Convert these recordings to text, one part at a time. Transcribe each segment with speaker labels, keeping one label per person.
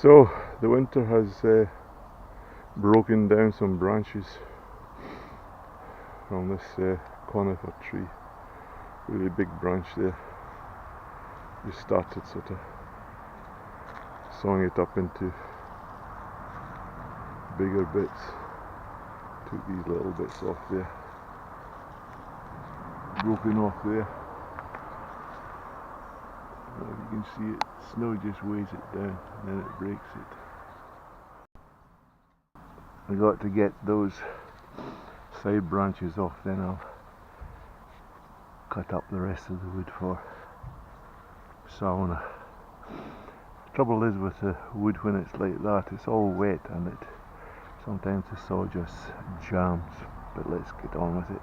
Speaker 1: So the winter has broken down some branches from this conifer tree. Really big branch there. Just started sort of sawing it up into bigger bits. Took these little bits off there. Broken off there. Well, you can see it, snow just weighs it down and then it breaks it. I got to get those side branches off, then I'll cut up the rest of the wood for sauna. Trouble is with the wood when it's like that, it's all wet and it sometimes the saw just jams, but let's get on with it.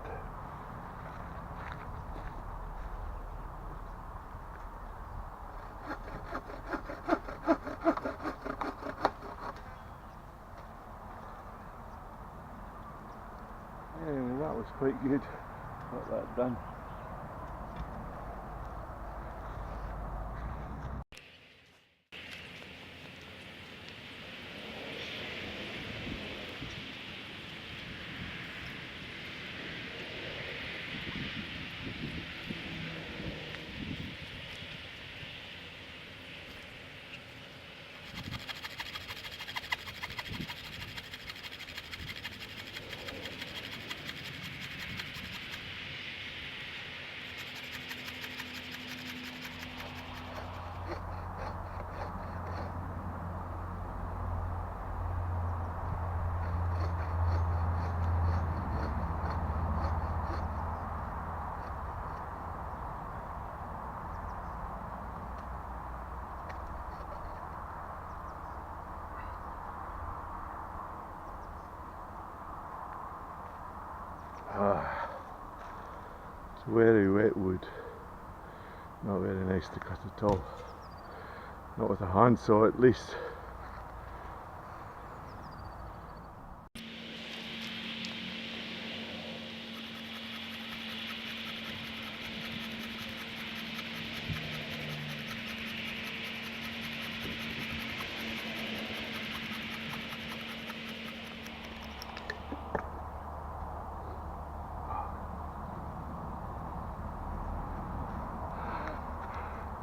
Speaker 1: Anyway, that was quite good. Got that done. It's very wet wood, not very nice to cut at all, not with a handsaw at least.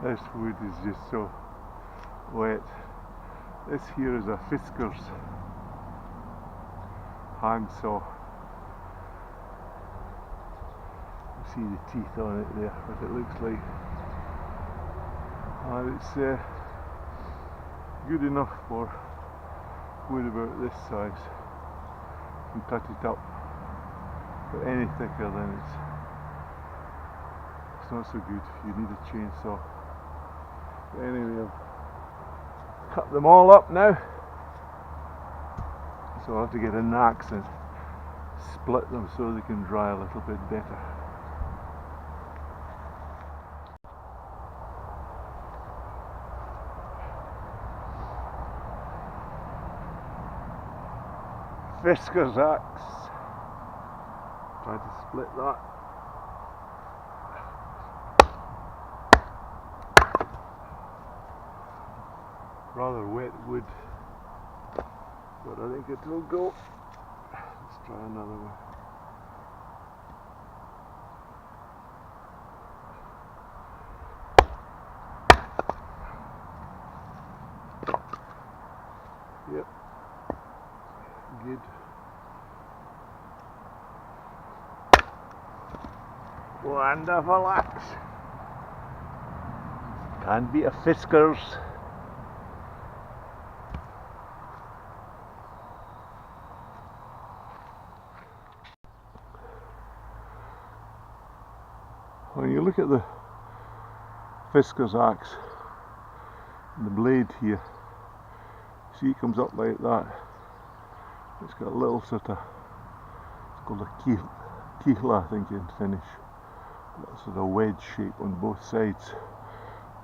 Speaker 1: This wood is just so wet. This here is a Fiskars handsaw. You see the teeth on it there, what it looks like. And it's good enough for wood about this size. You can cut it up, but any thicker than it's not so good. You need a chainsaw. Anyway, I've cut them all up now, so I'll have to get an axe and split them so they can dry a little bit better. Fiskars axe. Try to split that. Rather wet wood, but I think it will go. Let's try another one. Yep, good. Wonderful axe. Can't beat a Fiskars. When you look at the Fiskars axe, the blade here, see it comes up like that. It's got a little sort of, it's called a kihla I think in Finnish, that sort of wedge shape on both sides.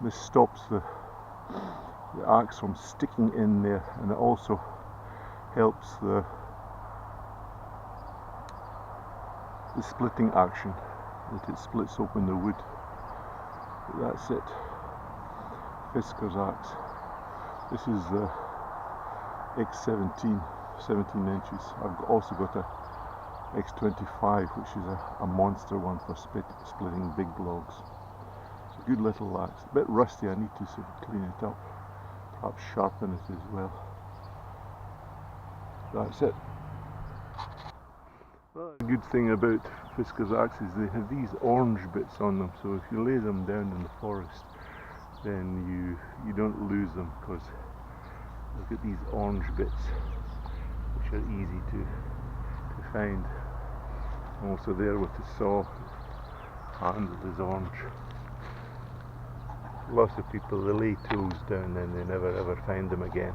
Speaker 1: This stops the axe from sticking in there, and it also helps the splitting action, that it splits open the wood. But that's it. Fiskars axe. This is the x17, 17 inches. I've also got a x25, which is a monster one for splitting big logs. It's a good little axe. A bit rusty, I need to sort of clean it up, perhaps sharpen it as well. That's it. Well, the good thing about Fiskars axes, they have these orange bits on them, so if you lay them down in the forest, then you don't lose them, because look at these orange bits, which are easy to find. Also there with the saw, handle is orange. Lots of people, they lay tools down and they never ever find them again.